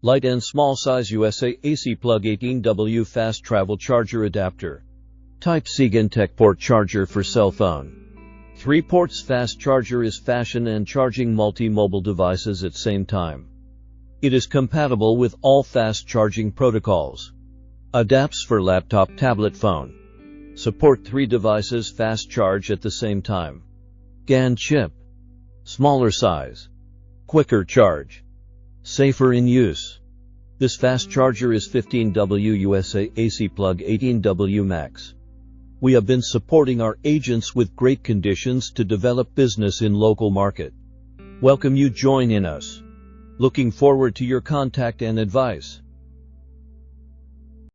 Light and small size USA AC plug 18W fast travel charger adapter. Type-C GaN tech port charger for cell phone. 3 ports fast charger is fashion and charging multi-mobile devices at same time. It is compatible with all fast charging protocols. Adapts for laptop, tablet, phone. Support 3 devices fast charge at the same time. GaN chip. Smaller size. Quicker charge. Safer in use. This fast charger is 15W USA AC plug 18W max. We have been supporting our agents with great conditions to develop business in local market. Welcome you join in us. Looking forward to your contact and advice.